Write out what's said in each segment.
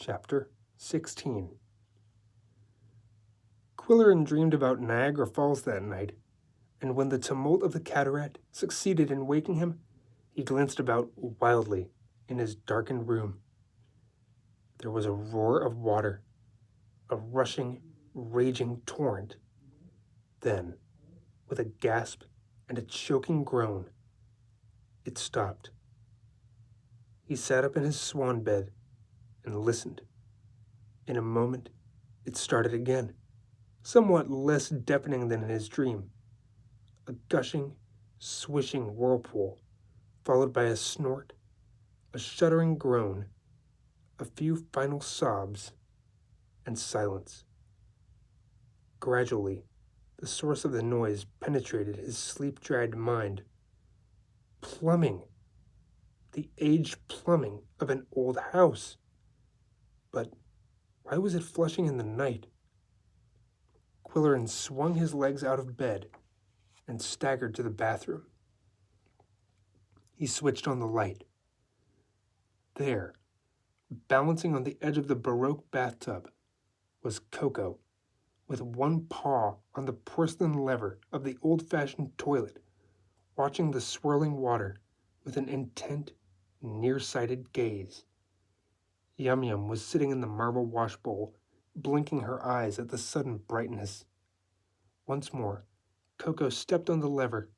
Chapter 16. Quillerin dreamed about Niagara Falls that night, and when the tumult of the cataract succeeded in waking him, he glanced about wildly in his darkened room. There was a roar of water, a rushing, raging torrent. Then, with a gasp and a choking groan, it stopped. He sat up in his swan bed and listened. In a moment, it started again, somewhat less deafening than in his dream. A gushing, swishing whirlpool, followed by a snort, a shuddering groan, a few final sobs, and silence. Gradually, the source of the noise penetrated his sleep-dragged mind. Plumbing! The aged plumbing of an old house! But why was it flushing in the night? Quillerin swung his legs out of bed and staggered to the bathroom. He switched on the light. There, balancing on the edge of the Baroque bathtub, was Coco, with one paw on the porcelain lever of the old-fashioned toilet, watching the swirling water with an intent, nearsighted gaze. Yum Yum was sitting in the marble washbowl, blinking her eyes at the sudden brightness. Once more, Coco stepped on the lever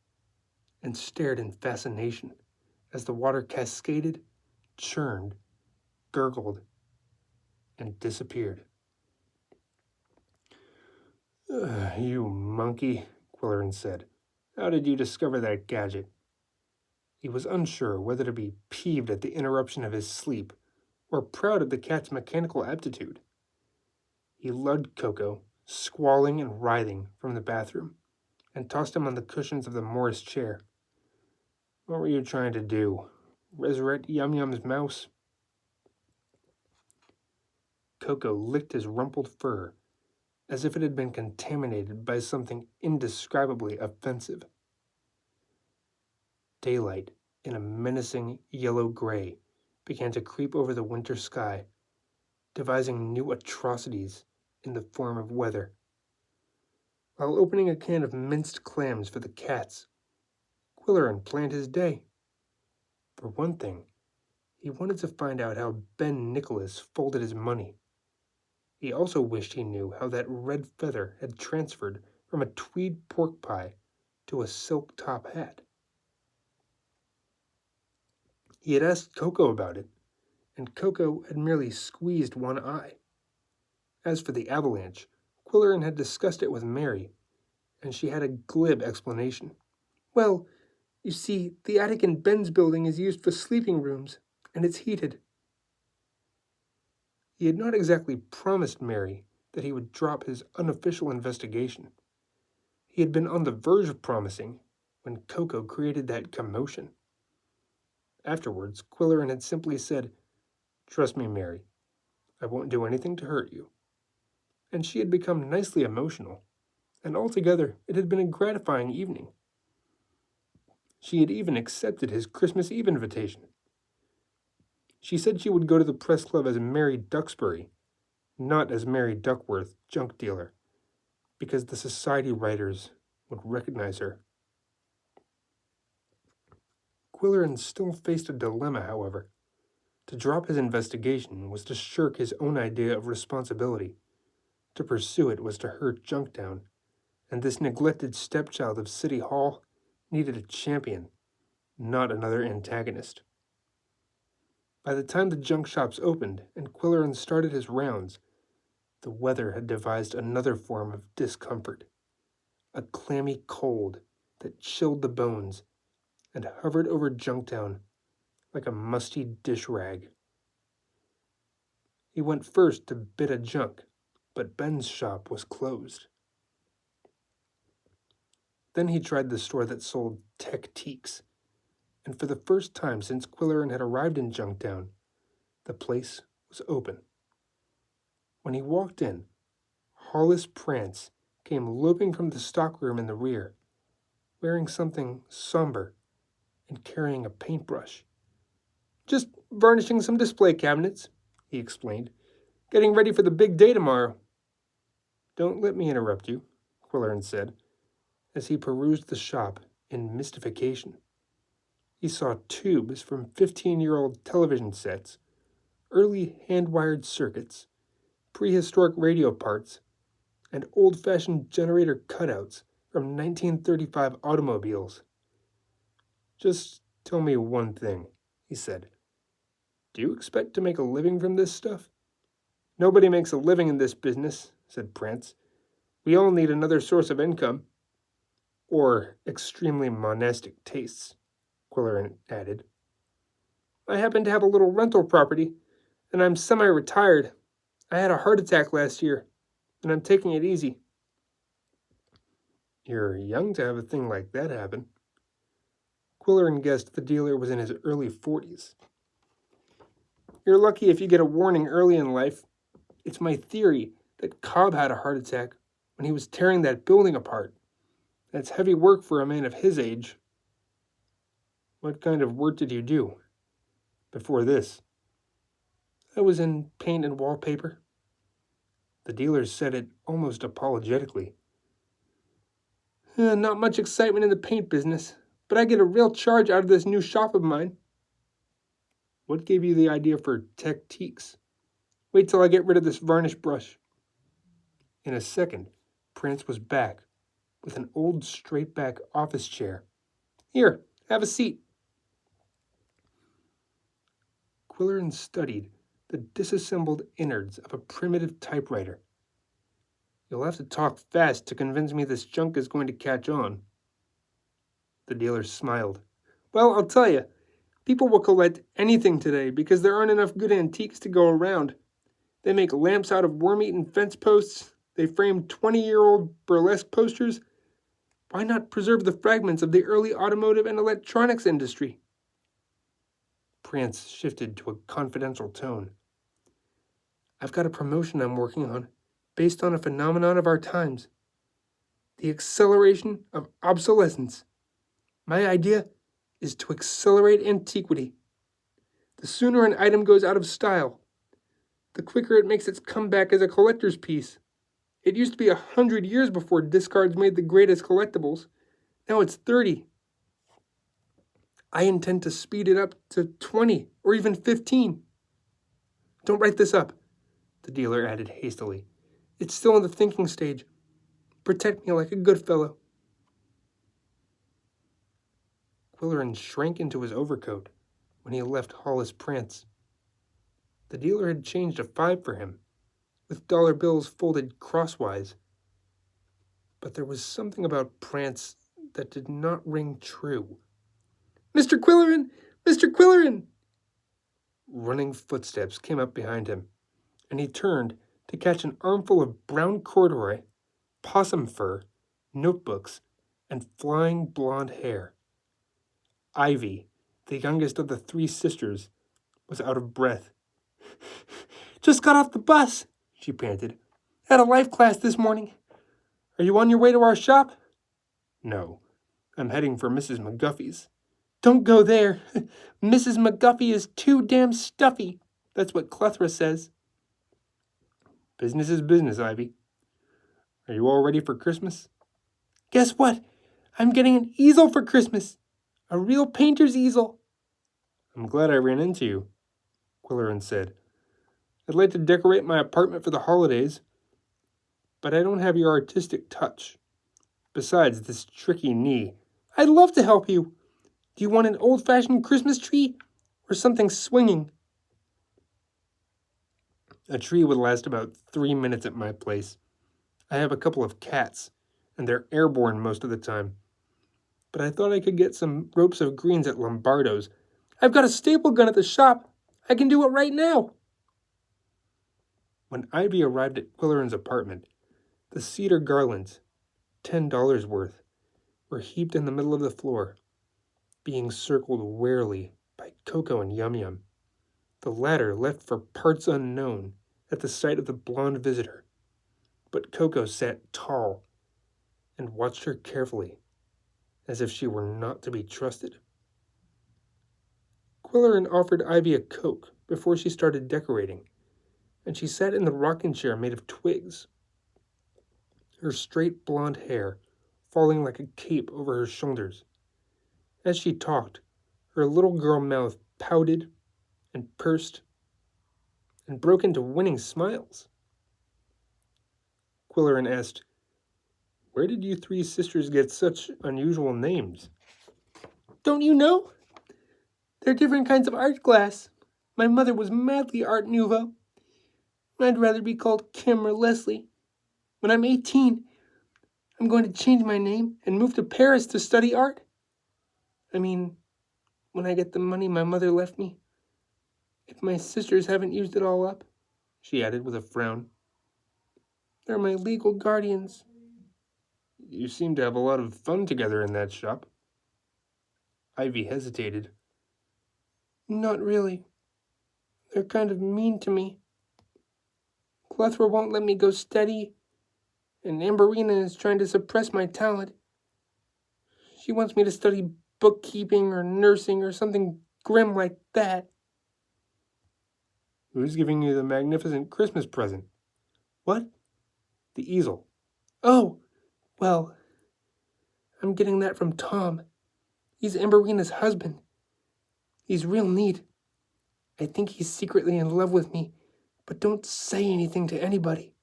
and stared in fascination as the water cascaded, churned, gurgled, and disappeared. You monkey, Quillerin said. How did you discover that gadget? He was unsure whether to be peeved at the interruption of his sleep or proud of the cat's mechanical aptitude. He lugged Coco, squalling and writhing, from the bathroom and tossed him on the cushions of the Morris chair. What were you trying to do? Resurrect Yum Yum's mouse? Coco licked his rumpled fur as if it had been contaminated by something indescribably offensive. Daylight, in a menacing yellow-gray, began to creep over the winter sky, devising new atrocities in the form of weather. While opening a can of minced clams for the cats, Quillerin planned his day. For one thing, he wanted to find out how Ben Nicholas folded his money. He also wished he knew how that red feather had transferred from a tweed pork pie to a silk top hat. He had asked Coco about it, and Coco had merely squeezed one eye. As for the avalanche, Quillerin had discussed it with Mary, and she had a glib explanation. Well, you see, the attic in Ben's building is used for sleeping rooms, and it's heated. He had not exactly promised Mary that he would drop his unofficial investigation. He had been on the verge of promising when Coco created that commotion. Afterwards, Quillerin had simply said, "Trust me, Mary, I won't do anything to hurt you." And she had become nicely emotional, and altogether it had been a gratifying evening. She had even accepted his Christmas Eve invitation. She said she would go to the press club as Mary Duxbury, not as Mary Duckworth, junk dealer, because the society writers would recognize her. Quillerin still faced a dilemma, however. To drop his investigation was to shirk his own idea of responsibility. To pursue it was to hurt Junktown, and this neglected stepchild of City Hall needed a champion, not another antagonist. By the time the junk shops opened and Quillerin started his rounds, the weather had devised another form of discomfort, a clammy cold that chilled the bones and hovered over Junktown like a musty dish rag. He went first to bid a junk, but Ben's shop was closed. Then he tried the store that sold Tech-Teaks, and for the first time since Quillerin had arrived in Junktown, the place was open. When he walked in, Hollis Prance came loping from the stockroom in the rear, wearing something somber and carrying a paintbrush. "Just varnishing some display cabinets," he explained. Getting ready for the big day tomorrow." "Don't let me interrupt you," Quillerin said, as he perused the shop in mystification. He saw tubes from 15-year-old television sets, early hand-wired circuits, prehistoric radio parts, and old-fashioned generator cutouts from 1935 automobiles. "Just tell me one thing," he said. "Do you expect to make a living from this stuff?" "Nobody makes a living in this business," said Prance. "We all need another source of income." "Or extremely monastic tastes," Quillerin added. "I happen to have a little rental property, and I'm semi-retired. I had a heart attack last year, and I'm taking it easy." "You're young to have a thing like that happen." Quillerin guessed the dealer was in his early 40s. "You're lucky if you get a warning early in life. It's my theory that Cobb had a heart attack when he was tearing that building apart. That's heavy work for a man of his age." "What kind of work did you do before this?" "I was in paint and wallpaper." The dealer said it almost apologetically. Not much excitement in the paint business, but I get a real charge out of this new shop of mine." "What gave you the idea for Techniques?" "Wait till I get rid of this varnish brush." In a second, Prance was back with an old straight-back office chair. "Here, have a seat." Quillerin studied the disassembled innards of a primitive typewriter. "You'll have to talk fast to convince me this junk is going to catch on." The dealer smiled. "Well, I'll tell you. People will collect anything today because there aren't enough good antiques to go around. They make lamps out of worm-eaten fence posts. They frame 20-year-old burlesque posters. Why not preserve the fragments of the early automotive and electronics industry?" Prance shifted to a confidential tone. "I've got a promotion I'm working on, based on a phenomenon of our times. The acceleration of obsolescence. My idea is to accelerate antiquity. The sooner an item goes out of style, the quicker it makes its comeback as a collector's piece. It used to be 100 years before discards made the greatest collectibles. Now it's 30. I intend to speed it up to 20 or even 15. Don't write this up," the dealer added hastily. "It's still in the thinking stage. Protect me like a good fellow." Quillerin shrank into his overcoat when he left Hollis Prance. The dealer had changed a 5 for him, with dollar bills folded crosswise. But there was something about Prance that did not ring true. "Mr. Quillerin! Mr. Quillerin!" Running footsteps came up behind him, and he turned to catch an armful of brown corduroy, possum fur, notebooks, and flying blonde hair. Ivy, the youngest of the 3 sisters, was out of breath. "Just got off the bus," she panted. "Had a life class this morning. Are you on your way to our shop?" "No, I'm heading for Mrs. McGuffey's." "Don't go there. Mrs. McGuffey is too damn stuffy. That's what Clethra says." "Business is business, Ivy. Are you all ready for Christmas?" "Guess what? I'm getting an easel for Christmas. A real painter's easel." "I'm glad I ran into you," Quillerin said. "I'd like to decorate my apartment for the holidays, but I don't have your artistic touch. Besides this tricky knee." "I'd love to help you. Do you want an old-fashioned Christmas tree or something swinging?" "A tree would last about 3 minutes at my place. I have a couple of cats, and they're airborne most of the time. But I thought I could get some ropes of greens at Lombardo's." "I've got a staple gun at the shop. I can do it right now." When Ivy arrived at Quillerin's apartment, the cedar garlands, $10 worth, were heaped in the middle of the floor, being circled warily by Coco and Yum Yum, the latter left for parts unknown at the sight of the blonde visitor. But Coco sat tall and watched her carefully, as if she were not to be trusted. Quillerin offered Ivy a Coke before she started decorating, and she sat in the rocking chair made of twigs, her straight blonde hair falling like a cape over her shoulders. As she talked, her little girl mouth pouted and pursed and broke into winning smiles. Quillerin asked, "Where did you three sisters get such unusual names?" "Don't you know? They're different kinds of art glass. My mother was madly Art Nouveau. I'd rather be called Kim or Leslie. When I'm 18, I'm going to change my name and move to Paris to study art. I mean, when I get the money my mother left me. If my sisters haven't used it all up," she added with a frown. "They're my legal guardians." "You seem to have a lot of fun together in that shop." Ivy hesitated. "Not really. They're kind of mean to me. Clethra won't let me go steady, and Amberina is trying to suppress my talent. She wants me to study bookkeeping or nursing or something grim like that." "Who's giving you the magnificent Christmas present?" "What?" "The easel." "Oh, well, I'm getting that from Tom. He's Amberina's husband. He's real neat. I think he's secretly in love with me, but don't say anything to anybody."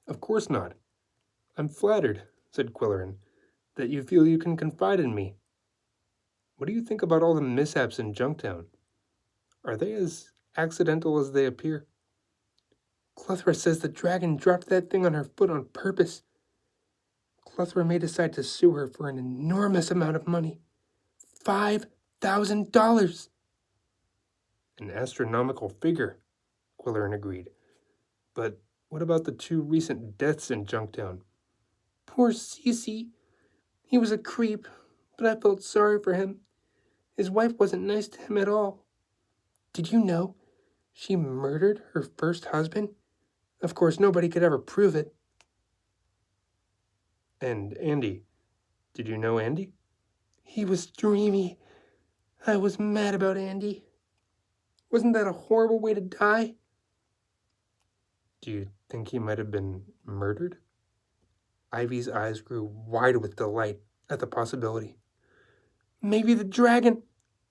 "Of course not. I'm flattered," said Quillerin, "that you feel you can confide in me. What do you think about all the mishaps in Junktown? Are they as accidental as they appear?" "Clethra says the dragon dropped that thing on her foot on purpose. Clethra may decide to sue her for an enormous amount of money. $5,000. An astronomical figure, Quillerin agreed. But what about the 2 recent deaths in Junktown? Poor Cece. He was a creep, but I felt sorry for him. His wife wasn't nice to him at all. Did you know she murdered her first husband? Of course, nobody could ever prove it." And Andy. Did you know Andy? "He was dreamy. I was mad about Andy. Wasn't that a horrible way to die?" Do you think he might have been murdered?" Ivy's eyes grew wide with delight at the possibility. "Maybe the dragon—"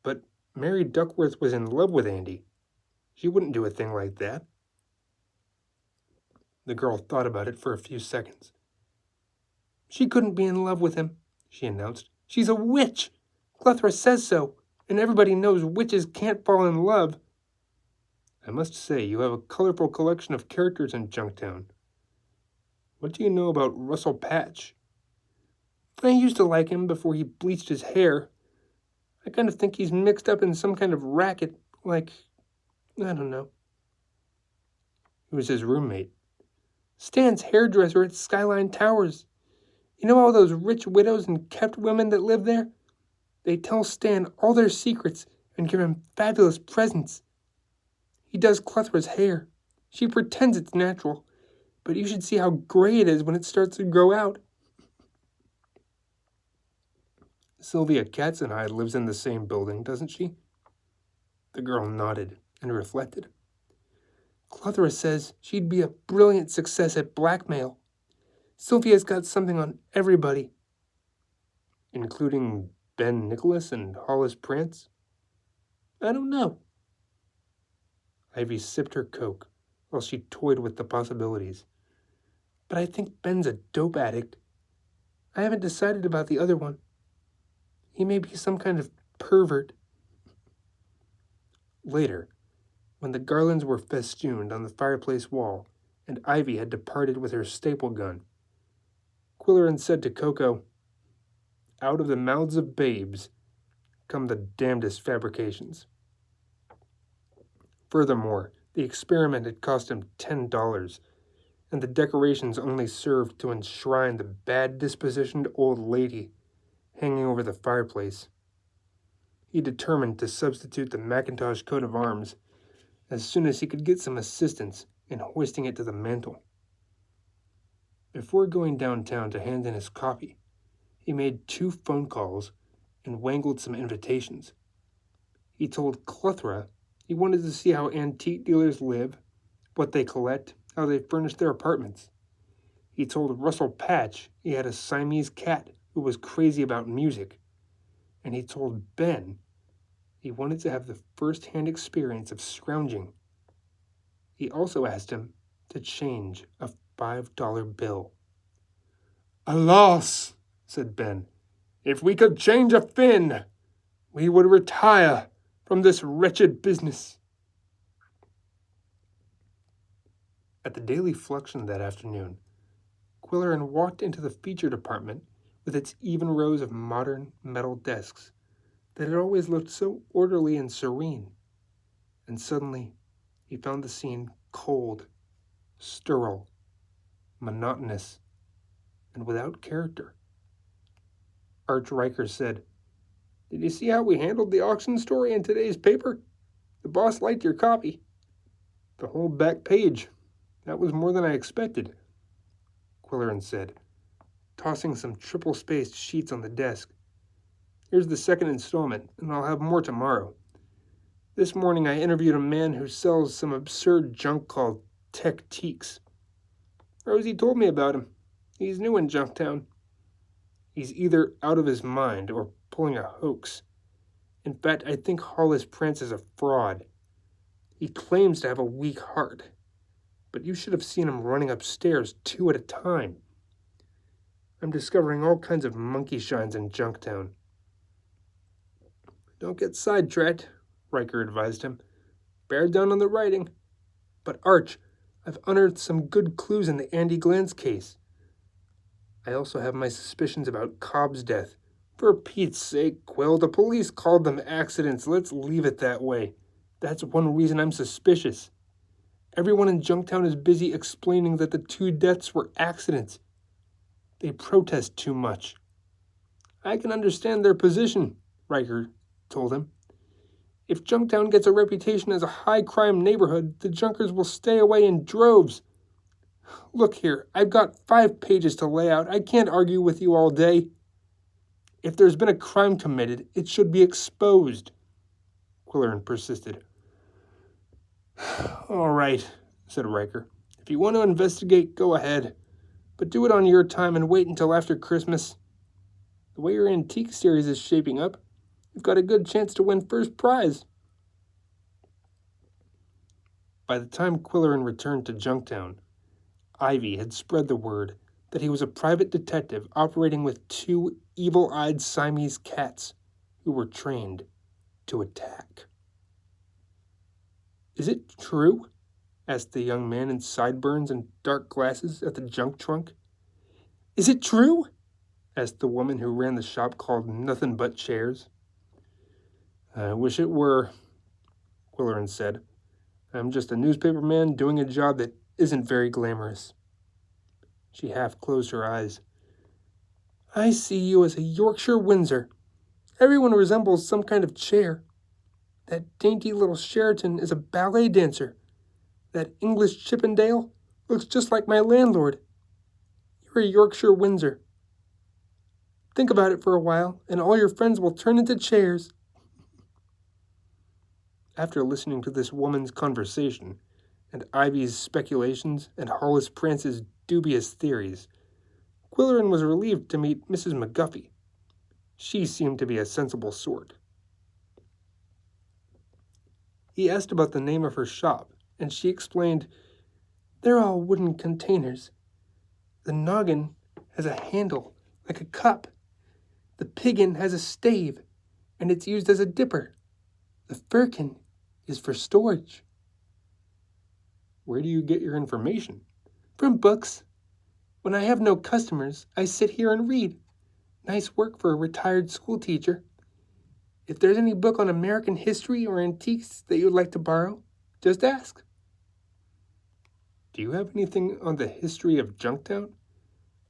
"But Mary Duckworth was in love with Andy. She wouldn't do a thing like that." The girl thought about it for a few seconds. "She couldn't be in love with him," she announced. "She's a witch. Clethra says so, and everybody knows witches can't fall in love." "I must say, you have a colorful collection of characters in Junktown. What do you know about Russell Patch?" "I used to like him before he bleached his hair. I kind of think he's mixed up in some kind of racket, like, I don't know." "Who was his roommate?" "Stan's hairdresser at Skyline Towers. You know all those rich widows and kept women that live there? They tell Stan all their secrets and give him fabulous presents. He does Clethra's hair. She pretends it's natural, but you should see how gray it is when it starts to grow out." "Sylvia Katzenhide lives in the same building, doesn't she?" The girl nodded and reflected. "Clethra says she'd be a brilliant success at blackmail. Sylvia's got something on everybody." "Including Ben Nicholas and Hollis Prance?" "I don't know." Ivy sipped her Coke while she toyed with the possibilities. "But I think Ben's a dope addict. I haven't decided about the other one. He may be some kind of pervert." Later, when the garlands were festooned on the fireplace wall and Ivy had departed with her staple gun, Quillerin said to Coco, "Out of the mouths of babes come the damnedest fabrications." Furthermore, the experiment had cost him $10, and the decorations only served to enshrine the bad-dispositioned old lady hanging over the fireplace. He determined to substitute the Macintosh coat of arms as soon as he could get some assistance in hoisting it to the mantel. Before going downtown to hand in his copy, he made 2 phone calls and wangled some invitations. He told Clethra He wanted to see how antique dealers live, what they collect, how they furnish their apartments. He told Russell Patch he had a Siamese cat who was crazy about music. And he told Ben he wanted to have the first-hand experience of scrounging. He also asked him to change a $5 bill. "Alas," said Ben, "if we could change a fin, we would retire from this wretched business." At the Daily Fluxion that afternoon, Quillerin walked into the feature department with its even rows of modern metal desks that had always looked so orderly and serene. And suddenly, he found the scene cold, sterile, monotonous, and without character. Arch Riker said, "Did you see how we handled the auction story in today's paper? The boss liked your copy. The whole back page. That was more than I expected," Quillerin said, tossing some triple-spaced sheets on the desk. "Here's the second installment, and I'll have more tomorrow. This morning I interviewed a man who sells some absurd junk called Tech-Teaks. Rosie told me about him. He's new in Junktown. He's either out of his mind or pulling a hoax. In fact, I think Hollis Prance is a fraud. He claims to have a weak heart, but you should have seen him running upstairs 2 at a time. I'm discovering all kinds of monkey shines in Junktown." "Don't get sidetracked," Riker advised him. "Bear down on the writing. But Arch, I've unearthed some good clues in the Andy Glantz case. I also have my suspicions about Cobb's death. For Pete's sake, Quill, the police called them accidents. Let's leave it that way. That's one reason I'm suspicious. Everyone in Junktown is busy explaining that the 2 deaths were accidents. They protest too much." "I can understand their position," Riker told him. "If Junktown gets a reputation as a high-crime neighborhood, the Junkers will stay away in droves. Look here, I've got 5 pages to lay out. I can't argue with you all day. If there's been a crime committed, it should be exposed," Quillerin persisted. "All right," said Riker. "If you want to investigate, go ahead. But do it on your time and wait until after Christmas. The way your antique series is shaping up, you've got a good chance to win first prize." By the time Quillerin returned to Junktown, Ivy had spread the word that he was a private detective operating with 2 evil-eyed Siamese cats who were trained to attack. "Is it true?" asked the young man in sideburns and dark glasses at the junk trunk. "Is it true?" asked the woman who ran the shop called Nothing But Chairs. "I wish it were," Quillerin said. "I'm just a newspaper man doing a job that isn't very glamorous." She half closed her eyes. "I see you as a Yorkshire Windsor. Everyone resembles some kind of chair. That dainty little Sheraton is a ballet dancer. That English Chippendale looks just like my landlord. You're a Yorkshire Windsor. Think about it for a while, and all your friends will turn into chairs." After listening to this woman's conversation, and Ivy's speculations, and Hollis Prance's dubious theories, Quillerin was relieved to meet Mrs. McGuffey. She seemed to be a sensible sort. He asked about the name of her shop, and she explained, "They're all wooden containers. The noggin has a handle, like a cup. The piggin has a stave, and it's used as a dipper. The firkin is for storage." "Where do you get your information?" "From books. When I have no customers, I sit here and read. Nice work for a retired school teacher. If there's any book on American history or antiques that you'd like to borrow, just ask." "Do you have anything on the history of Junktown?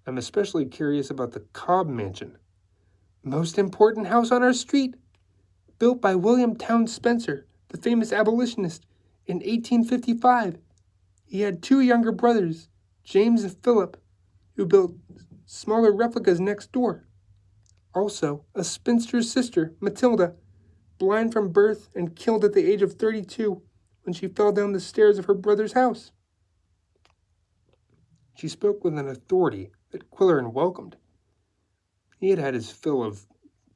I'm especially curious about the Cobb Mansion." "Most important house on our street. Built by William Towns Spencer, the famous abolitionist, in 1855. He had 2 younger brothers, James and Philip, who built smaller replicas next door. Also, a spinster sister, Matilda, blind from birth and killed at the age of 32 when she fell down the stairs of her brother's house." She spoke with an authority that Quillerin welcomed. He had had his fill of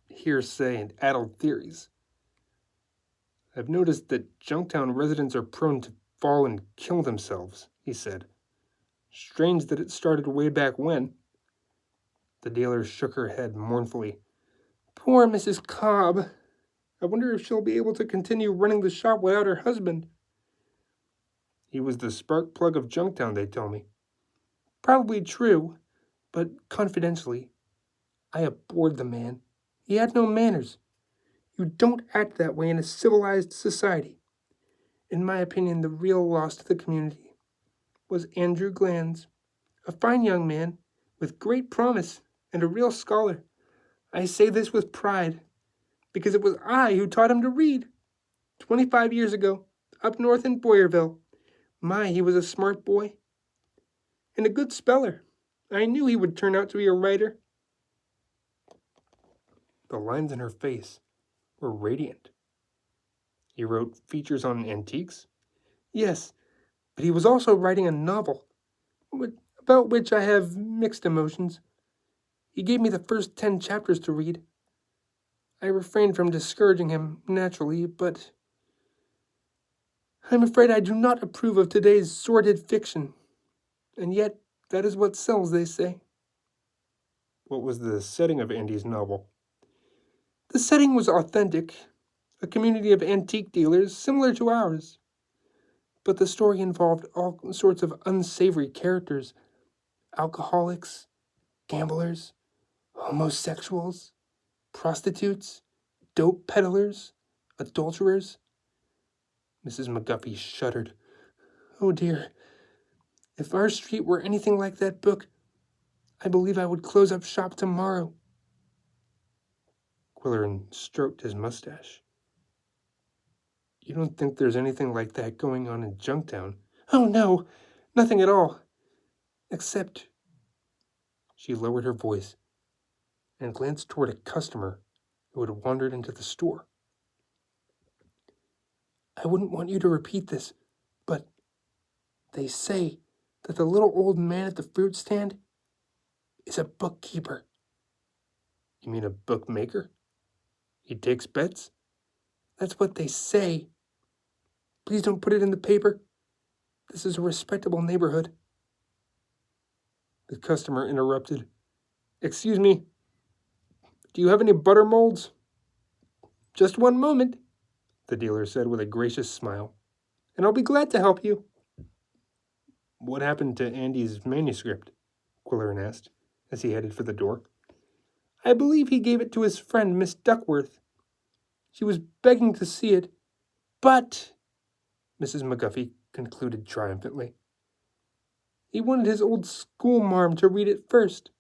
hearsay and addled theories. "I've noticed that Junktown residents are prone to fall and kill themselves," he said. "Strange that it started way back when." The dealer shook her head mournfully. "Poor Mrs. Cobb. I wonder if she'll be able to continue running the shop without her husband." "He was the spark plug of Junktown, they tell me." "Probably true, but confidentially, I abhorred the man. He had no manners. You don't act that way in a civilized society. In my opinion, the real loss to the community was Andrew Glanz, a fine young man with great promise and a real scholar. I say this with pride, because it was I who taught him to read. 25 years ago, up north in Boyerville. My, he was a smart boy. And a good speller. I knew he would turn out to be a writer." The lines in her face were radiant. "He wrote features on antiques?" "Yes, but he was also writing a novel, about which I have mixed emotions. He gave me the first 10 chapters to read. I refrained from discouraging him, naturally, but I'm afraid I do not approve of today's sordid fiction. And yet, that is what sells, they say." "What was the setting of Andy's novel?" "The setting was authentic, a community of antique dealers similar to ours. But the story involved all sorts of unsavory characters, alcoholics, gamblers, homosexuals, prostitutes, dope peddlers, adulterers." Mrs. McGuffey shuddered. "Oh dear, if our street were anything like that book, I believe I would close up shop tomorrow." Quillerin stroked his mustache. "You don't think there's anything like that going on in Junktown?" "Oh no, nothing at all. Except—" She lowered her voice and glanced toward a customer who had wandered into the store. "I wouldn't want you to repeat this, but they say that the little old man at the fruit stand is a bookkeeper." "You mean a bookmaker? He takes bets?" "That's what they say. Please don't put it in the paper. This is a respectable neighborhood." The customer interrupted. "Excuse me, do you have any butter molds?" "Just one moment," the dealer said with a gracious smile, "and I'll be glad to help you." "What happened to Andy's manuscript?" Quillerin asked, as he headed for the door. "I believe he gave it to his friend, Miss Duckworth. She was begging to see it, but," Mrs. McGuffey concluded triumphantly, "he wanted his old schoolmarm to read it first.